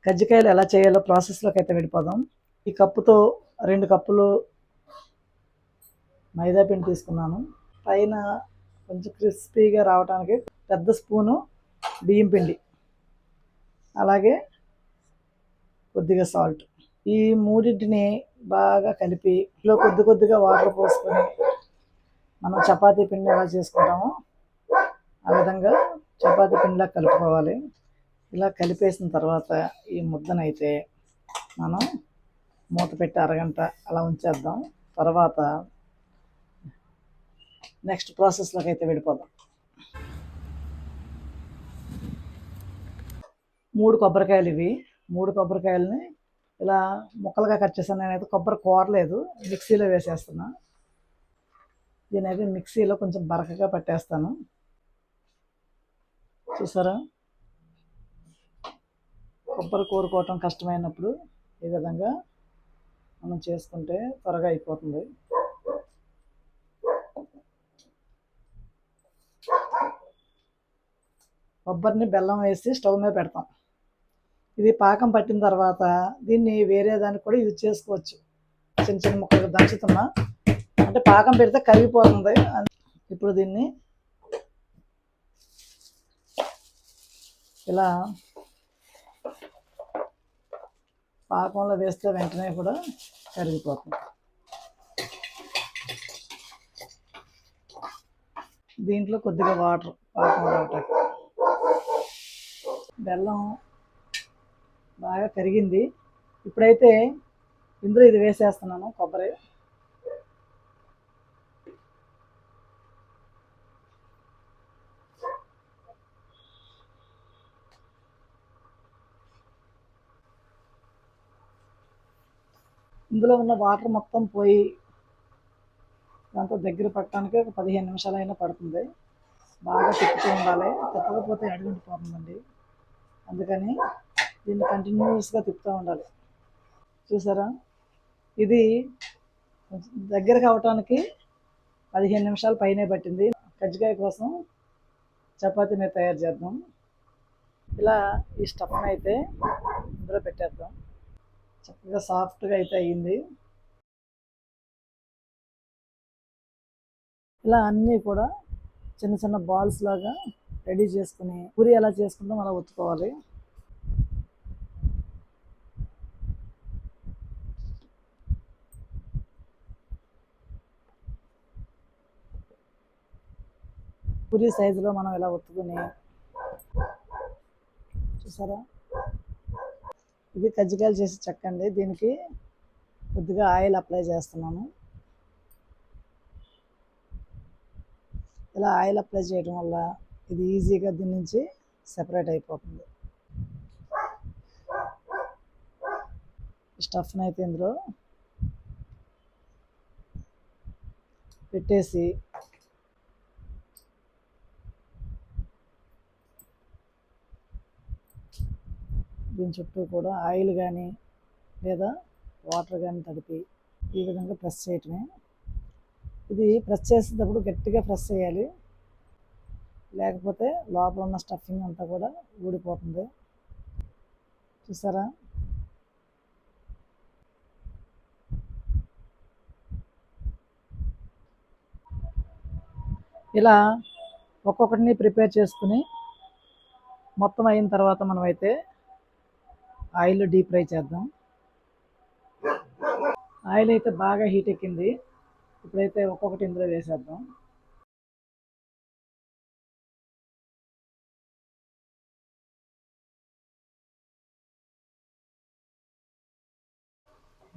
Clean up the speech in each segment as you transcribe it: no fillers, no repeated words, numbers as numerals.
కజ్జికాయలు ఎలా చేయాలో ప్రాసెస్లోకి అయితే వెళ్ళిపోదాం. ఈ కప్పుతో 2 కప్పులు మైదా పిండి తీసుకున్నాను. పైన కొంచెం క్రిస్పీగా రావడానికి పెద్ద స్పూను బియ్యం పిండి, అలాగే కొద్దిగా సాల్ట్. ఈ మూడింటిని బాగా కలిపి ఇందులో కొద్దిగా వాటర్ పోసుకొని మనం చపాతీ పిండి ఎలా చేసుకుంటామో ఆ విధంగా చపాతీ పిండిలా కలుపుకోవాలి. ఇలా కలిపేసిన తర్వాత ఈ ముద్దనైతే మనం మూత పెట్టి అరగంట అలా ఉంచేద్దాం. తర్వాత నెక్స్ట్ ప్రాసెస్లోకి అయితే వెళ్ళిపోదాం. 3 కొబ్బరికాయలు ఇవి. 3 కొబ్బరికాయలని ఇలా ముక్కలుగా కట్ చేశాను. నేనైతే కొబ్బరి కోరలేదు, మిక్సీలో వేసేస్తున్నా. దీనైతే మిక్సీలో కొంచెం బరకగా పట్టేస్తాను. చూసారా, కొబ్బరి కోరుకోవటం కష్టమైనప్పుడు ఈ విధంగా మనం చేసుకుంటే త్వరగా అయిపోతుంది. కొబ్బరిని బెల్లం వేసి స్టవ్ మీద పెడతాం. ఇది పాకం పట్టిన తర్వాత దీన్ని వేరే దానికి కూడా యూజ్ చేసుకోవచ్చు. చిన్న చిన్న ముక్కలు దంచుతున్నా అంటే పాకం పెడితే కరిగిపోతుంది. ఇప్పుడు దీన్ని ఇలా పాకంలో వేస్తే వెంటనే కూడా కరిగిపోతుంది. దీంట్లో కొద్దిగా వాటర్ పాకం రావటానికి. బెల్లం బాగా కరిగింది. ఇప్పుడైతే ఇందులో ఇది వేసేస్తున్నాను, కొబ్బరి. ఇందులో ఉన్న వాటర్ మొత్తం పోయి దాంతో దగ్గర పట్టడానికి ఒక 15 నిమిషాలైనా పడుతుంది. బాగా తిప్పుతూ ఉండాలి, తిప్పకపోతే అడుగుండిపోతుందండి. అందుకని దీన్ని కంటిన్యూస్గా తిప్పుతూ ఉండాలి. చూసారా, ఇది దగ్గరకు అవటానికి 15 నిమిషాలు పైనే పట్టింది. కజ్జికాయ కోసం చపాతీ మీద తయారు చేద్దాం. ఇలా ఈ స్టఫ్ని అయితే ఇందులో పెట్టేద్దాం. చక్కగా సాఫ్ట్గా అయితే అయ్యింది. ఇలా అన్నీ కూడా చిన్న చిన్న బాల్స్ లాగా రెడీ చేసుకుని పూరి ఎలా చేసుకుంటాం అలా ఒత్తుకోవాలి. పూరి సైజులో మనం ఇలా ఒత్తుకుని, చూసారా, ఇది కజ్జికాయలు చేసి చెక్కండి. దీనికి కొద్దిగా ఆయిల్ అప్లై చేస్తున్నాను. ఇలా ఆయిల్ అప్లై చేయడం వల్ల ఇది ఈజీగా దీని నుంచి సెపరేట్ అయిపోతుంది. స్టఫ్ని అయితే ఇందులో పెట్టేసి దీని చుట్టూ కూడా ఆయిల్ కానీ లేదా వాటర్ కానీ తడిపి ఈ విధంగా ప్రెస్ చేయటమే. ఇది ప్రెస్ చేసేటప్పుడు గట్టిగా ప్రెస్ చేయాలి, లేకపోతే లోపల ఉన్న స్టఫింగ్ అంతా కూడా ఊడిపోతుంది. చూసారా, ఇలా ఒక్కొక్కటిని ప్రిపేర్ చేసుకుని మొత్తం అయిన తర్వాత మనమైతే ఆయిల్లో డీప్ ఫ్రై చేద్దాం. ఆయిల్ అయితే బాగా హీట్ ఎక్కింది. ఇప్పుడైతే ఒక్కొక్కటి ఇందులో వేసేద్దాం.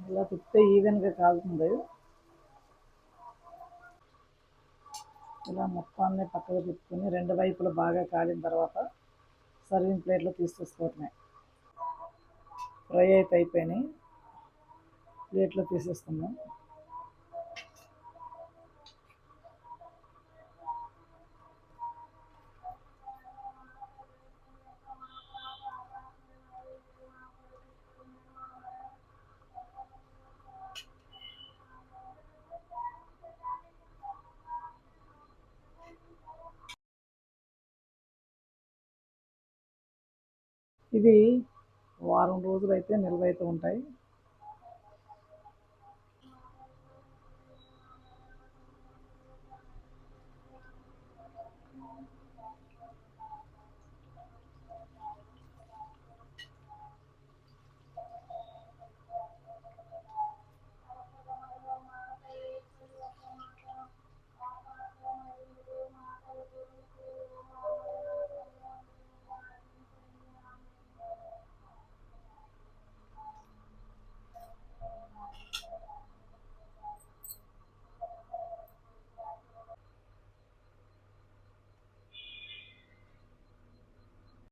ఇలా తిప్పితే ఈవెన్గా కాలుతుంది. ఇలా మొత్తాన్ని పక్కకు తిప్పుకొని 2 వైపులు బాగా కాలిన తర్వాత సర్వింగ్ ప్లేట్లో తీసేసుకోవటమే. ఫ్రై అయితే అయిపోయినాయి, ప్లేట్లో తీసేసుకుందాం. ఇవి వారం రోజులు అయితే నిల్వ అయితే ఉంటాయి.